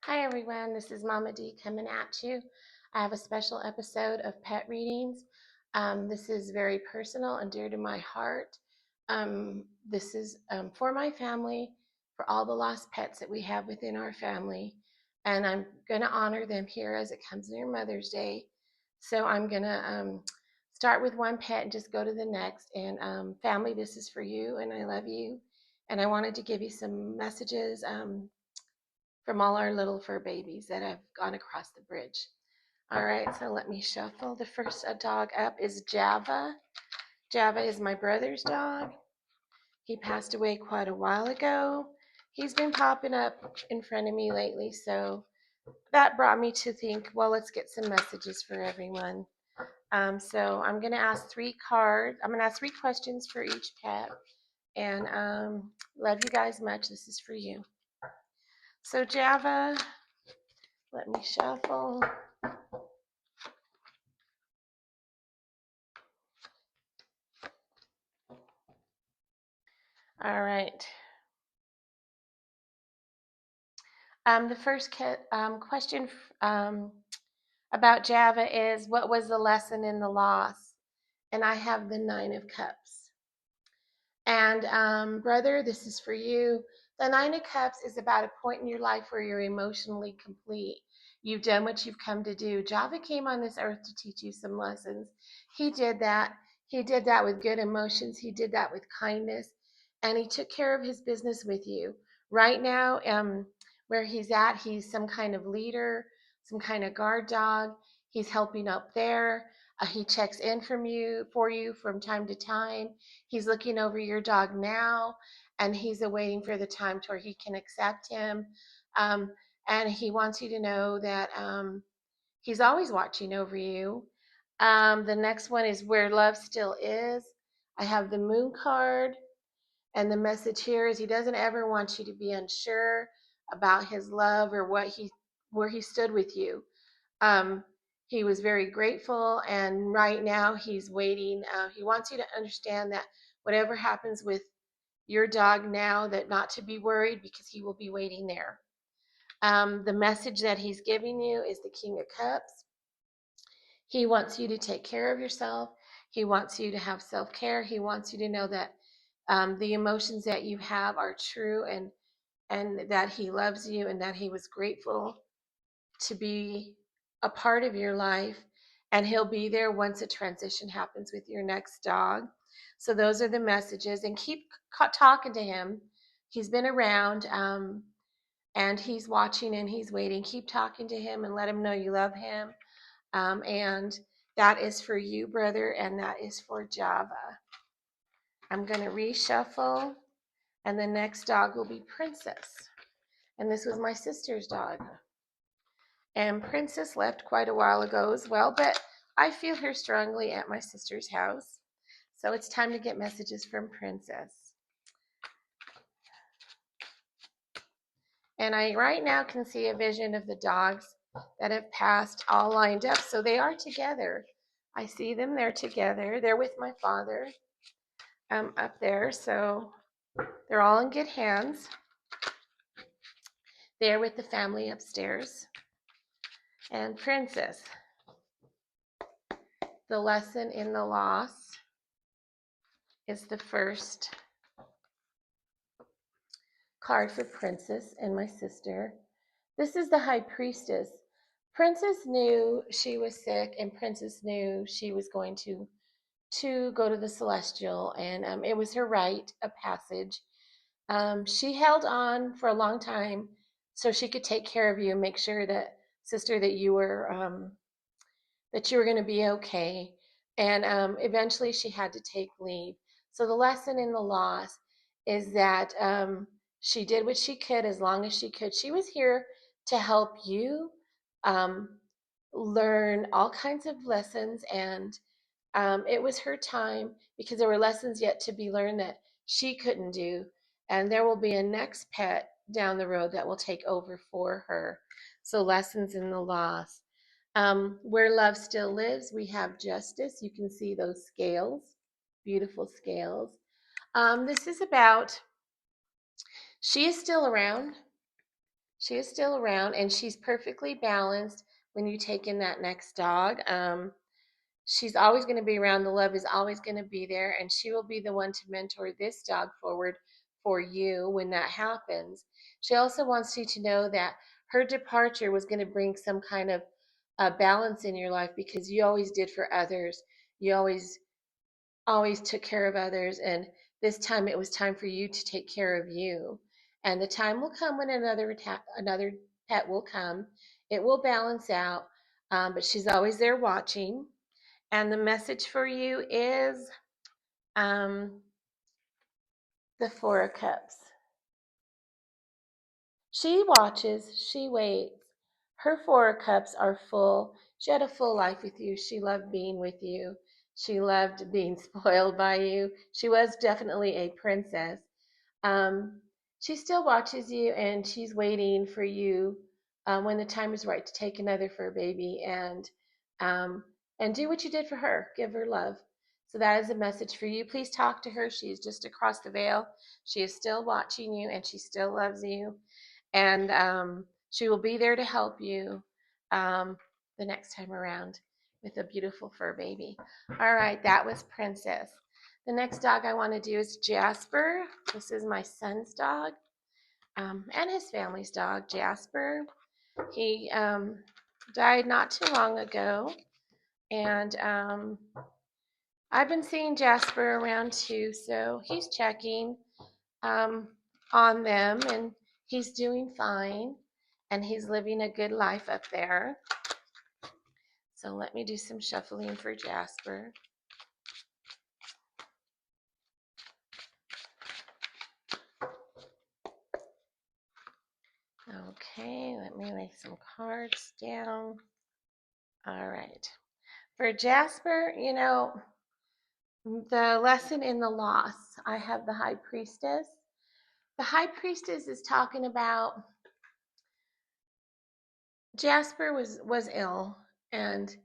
Hi everyone, this is Mama D coming at you. I have a special episode of pet readings. This is very personal and dear to my heart. This is for my family, for all the lost pets that we have within our family, and I'm going to honor them here as it comes near Mother's Day. So I'm going to start with one pet and just go to the next. And family, this is for you, and I love you. And I wanted to give you some messages. From all our little fur babies that have gone across the bridge. All right, so let me shuffle. The first dog up is Java. Java is my brother's dog. He passed away quite a while ago. He's been popping up in front of me lately, so that brought me to think, well, let's get some messages for everyone. So I'm going to ask I'm going to ask three questions for each pet. And love you guys much. This is for you. So Java, let me shuffle. All right. The first question about Java is, what was the lesson in the loss? And I have the Nine of Cups. And brother, this is for you. The Nine of Cups is about a point in your life where you're emotionally complete. You've done what you've come to do. Java came on this earth to teach you some lessons. He did that. He did that with good emotions. He did that with kindness. And he took care of his business with you. Right now, where he's at, he's some kind of leader, some kind of guard dog. He's helping up there. He checks in for you from time to time. He's looking over your dog now, and he's awaiting for the time to where he can accept him. Um, and he wants you to know that he's always watching over you. The next one is where love still is. I have the moon card, and the message here is he doesn't ever want you to be unsure about his love or where he stood with you. Um, he was very grateful, and right now he's waiting. He wants you to understand that whatever happens with your dog now, that not to be worried because he will be waiting there. The message that he's giving you is the King of Cups. He wants you to take care of yourself. He wants you to have self-care. He wants you to know that the emotions that you have are true, and that he loves you, and that he was grateful to be a part of your life, and he'll be there once a transition happens with your next dog. So those are the messages, and keep talking to him. He's been around, and he's watching and he's waiting. Keep talking to him and let him know you love him. And that is for you, brother, and that is for Java. I'm going to reshuffle, and the next dog will be Princess. And this was my sister's dog. And Princess left quite a while ago as well, but I feel her strongly at my sister's house. So it's time to get messages from Princess. And I right now can see a vision of the dogs that have passed all lined up. So they are together. I see them, they're together. They're with my father up there. So they're all in good hands. They're with the family upstairs. And Princess, the lesson in the loss is the first card for Princess and my sister. This is the High Priestess. Princess knew she was sick, and Princess knew she was going to go to the Celestial, and it was her rite of passage. She held on for a long time so she could take care of you and make sure that, sister, that you were going to be okay. And eventually she had to take leave. So the lesson in the loss is that she did what she could as long as she could. She was here to help you um, learn all kinds of lessons, and it was her time because there were lessons yet to be learned that she couldn't do. And there will be a next pet down the road that will take over for her. So, lessons in the loss. Where love still lives, we have justice. You can see those scales, beautiful scales. This is about, she is still around. She is still around, and she's perfectly balanced when you take in that next dog. She's always going to be around. The love is always going to be there, and she will be the one to mentor this dog forward for you when that happens. She also wants you to know that her departure was going to bring some kind of balance in your life because you always did for others. You always took care of others, and this time it was time for you to take care of you. And the time will come when another pet will come. It will balance out, but she's always there watching. And the message for you is um, the Four of Cups. She watches, she waits. Her Four of Cups are full. She had a full life with you. She loved being with you. She loved being spoiled by you. She was definitely a princess. Um, she still watches you, and she's waiting for you when the time is right to take another fur baby um, and do what you did for her. Give her love. So that is a message for you. Please talk to her. She's just across the veil. She is still watching you, and she still loves you, and she will be there to help you um, the next time around with a beautiful fur baby. All right, that was Princess. The next dog I want to do is Jasper. This is my son's dog and his family's dog, Jasper. He died not too long ago, and I've been seeing Jasper around too, so he's checking um, on them, and he's doing fine, and he's living a good life up there. So let me do some shuffling for Jasper. Okay, let me lay some cards down. All right. For Jasper, the lesson in the loss, I have the High Priestess. The High Priestess is talking about Jasper was ill, and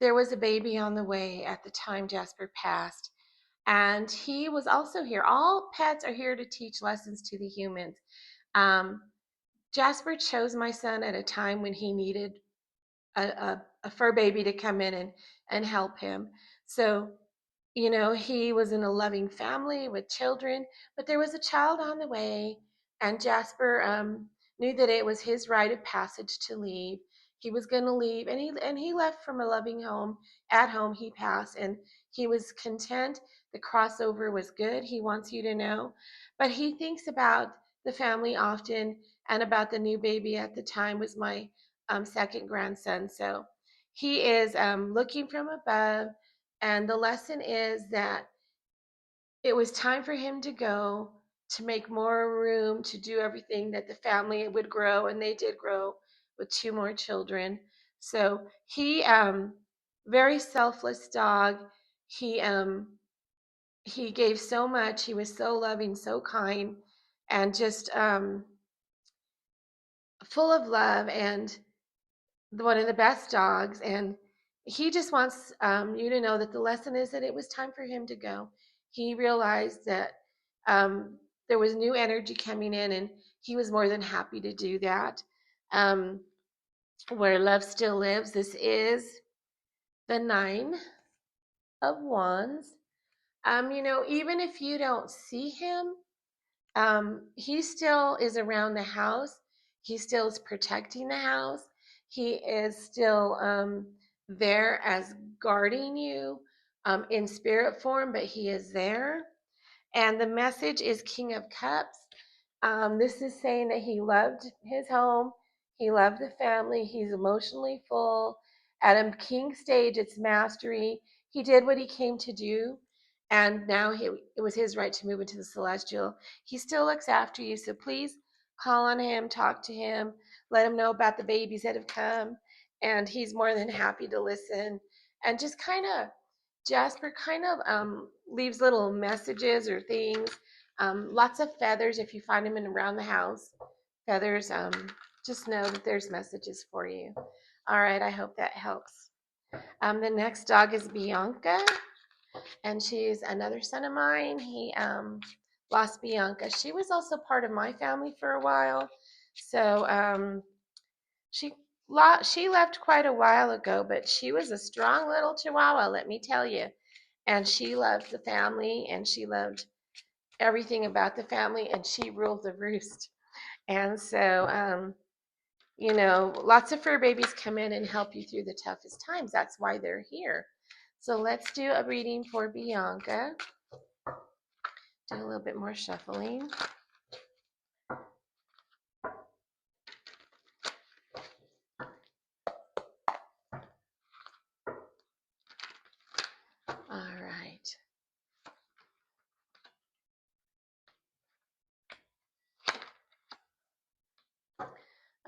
there was a baby on the way at the time Jasper passed. And he was also here. All pets are here to teach lessons to the humans. Um, Jasper chose my son at a time when he needed a fur baby to come in and help him. So, he was in a loving family with children, but there was a child on the way, and Jasper knew that it was his rite of passage to leave. He was going to leave, and he left from a loving home. At home, he passed, and he was content. The crossover was good. He wants you to know, but he thinks about the family often and about the new baby at the time was my second grandson. So he is looking from above, and the lesson is that it was time for him to go to make more room to do everything that the family would grow, and they did grow with two more children. So he, very selfless dog. He he gave so much. He was so loving, so kind, and just full of love, and one of the best dogs. And he just wants you to know that the lesson is that it was time for him to go. He realized that um, there was new energy coming in, and he was more than happy to do that. Um, where love still lives, this is the Nine of Wands. Even if you don't see him, he still is around the house. He still is protecting the house. He is still there as guarding you in spirit form, but he is there. And the message is King of Cups. This is saying that he loved his home, he loved the family, he's emotionally full. At a king stage, it's mastery. He did what he came to do, and now it was his right to move into the celestial. He still looks after you, so please call on him, talk to him, let him know about the babies that have come, and he's more than happy to listen. And just Jasper kind of leaves little messages or things. Lots of feathers if you find them in around the house. Feathers, just know that there's messages for you. All right, I hope that helps. The next dog is Bianca, and she's another son of mine. He lost Bianca. She was also part of my family for a while. So she she left quite a while ago, but she was a strong little Chihuahua, let me tell you. And she loved the family, and she loved everything about the family, and she ruled the roost. And so, lots of fur babies come in and help you through the toughest times. That's why they're here. So let's do a reading for Bianca. Do a little bit more shuffling. All right.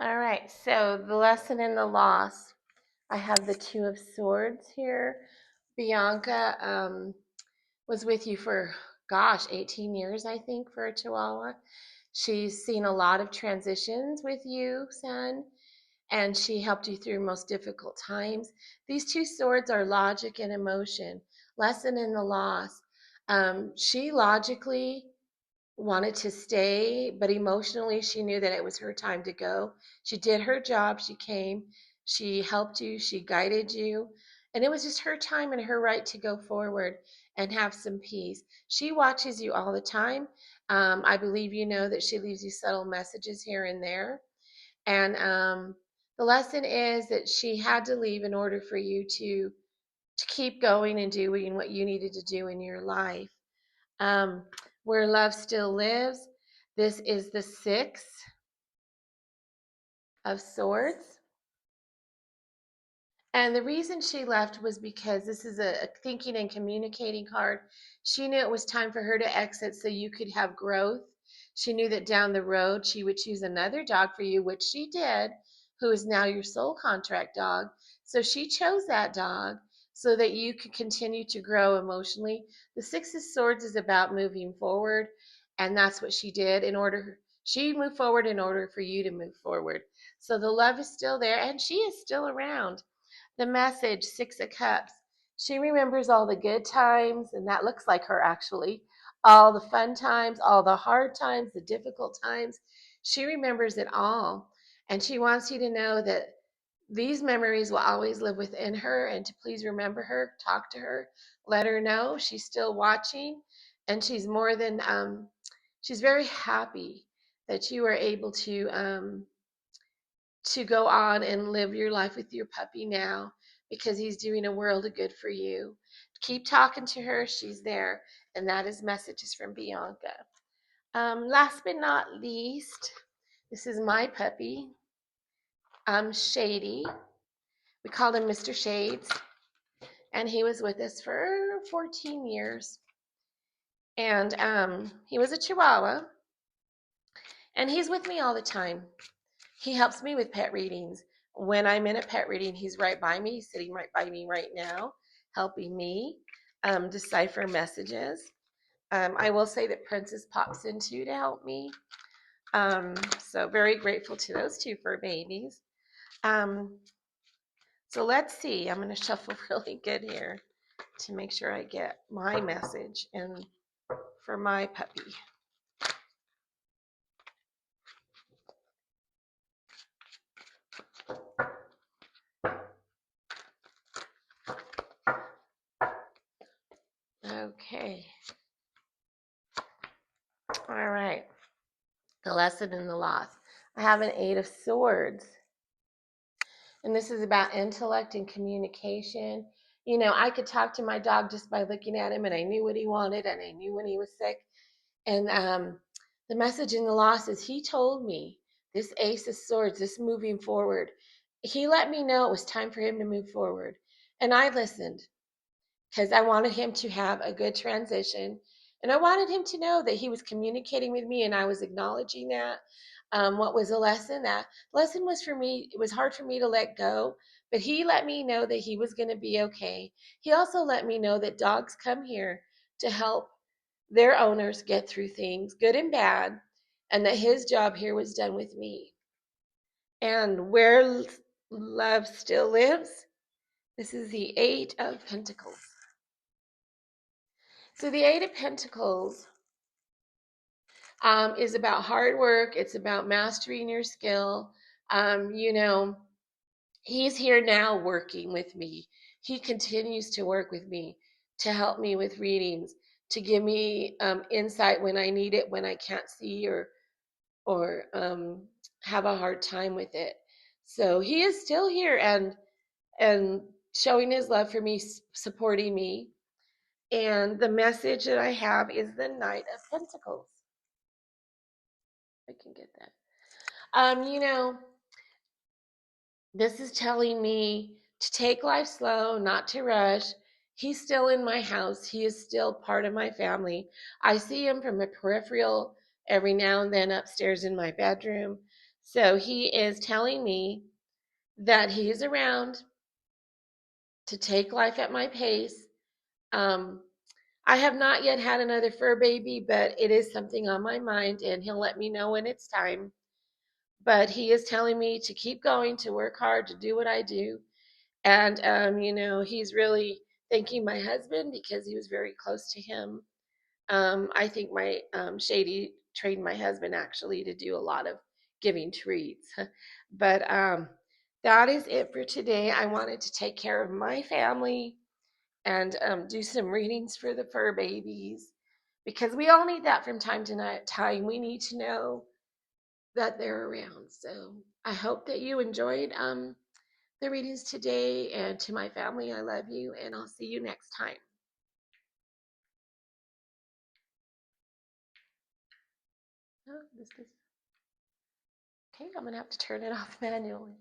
All right. So the lesson in the loss. I have the Two of Swords here. Bianca was with you for, gosh, 18 years, I think, for a Chihuahua. She's seen a lot of transitions with you, son, and she helped you through most difficult times. These two swords are logic and emotion, lesson in the loss. She logically wanted to stay, but emotionally she knew that it was her time to go. She did her job, she came, she helped you, she guided you, and it was just her time and her right to go forward and have some peace. She watches you all the time. I believe you know that she leaves you subtle messages here and there. And the lesson is that she had to leave in order for you to keep going and doing what you needed to do in your life. Um, where love still lives. This is the Six of Swords. And the reason she left was because this is a thinking and communicating card. She knew it was time for her to exit so you could have growth. She knew that down the road she would choose another dog for you, which she did, who is now your sole contract dog. So she chose that dog so that you could continue to grow emotionally. The Six of Swords is about moving forward, and that's what she did. She moved forward in order for you to move forward. So the love is still there, and she is still around. The message, Six of Cups. She remembers all the good times, and that looks like her actually. All the fun times, all the hard times, the difficult times. She remembers it all. And she wants you to know that these memories will always live within her, and to please remember her, talk to her, let her know she's still watching, and she's very happy that you are able to go on and live your life with your puppy now because he's doing a world of good for you. Keep talking to her. She's there. And that is messages from Bianca. Last but not least, this is my puppy, Shady. We called him Mr. Shades. And he was with us for 14 years. And he was a Chihuahua. And he's with me all the time. He helps me with pet readings. When I'm in a pet reading, he's right by me, he's sitting right by me right now, helping me decipher messages. I will say that Princess pops in too to help me. So very grateful to those two fur babies. So let's see. I'm going to shuffle really good here to make sure I get my message and for my puppy. Okay. All right. The lesson in the loss. I have an Eight of Swords. And this is about intellect and communication. I could talk to my dog just by looking at him, and I knew what he wanted, and I knew when he was sick. And the message in the loss is he told me this Ace of Swords, this moving forward. He let me know it was time for him to move forward. And I listened because I wanted him to have a good transition. And I wanted him to know that he was communicating with me and I was acknowledging that. What was a lesson? That lesson was for me, it was hard for me to let go, but he let me know that he was going to be okay. He also let me know that dogs come here to help their owners get through things, good and bad, and that his job here was done with me. And where love still lives, this is the Eight of Pentacles. So the Eight of Pentacles is about hard work. It's about mastering your skill. You know, he's here now working with me. He continues to work with me to help me with readings, to give me insight when I need it, when I can't see or have a hard time with it. So he is still here and showing his love for me, supporting me. And the message that I have is the Knight of Pentacles. I can get that. You know, this is telling me to take life slow, not to rush. He's still in my house. He is still part of my family. I see him from a peripheral every now and then upstairs in my bedroom. So he is telling me that he is around to take life at my pace. Um, I have not yet had another fur baby, but it is something on my mind, and he'll let me know when it's time. But he is telling me to keep going, to work hard, to do what I do. And, you know, he's really thanking my husband because he was very close to him. I think my Shady trained my husband actually to do a lot of giving treats. But that is it for today. I wanted to take care of my family and do some readings for the fur babies because we all need that from time to time. We need to know that they're around. So I hope that you enjoyed the readings today. And to my family, I love you, and I'll see you next time. Oh, this is okay. I'm gonna have to turn it off manually.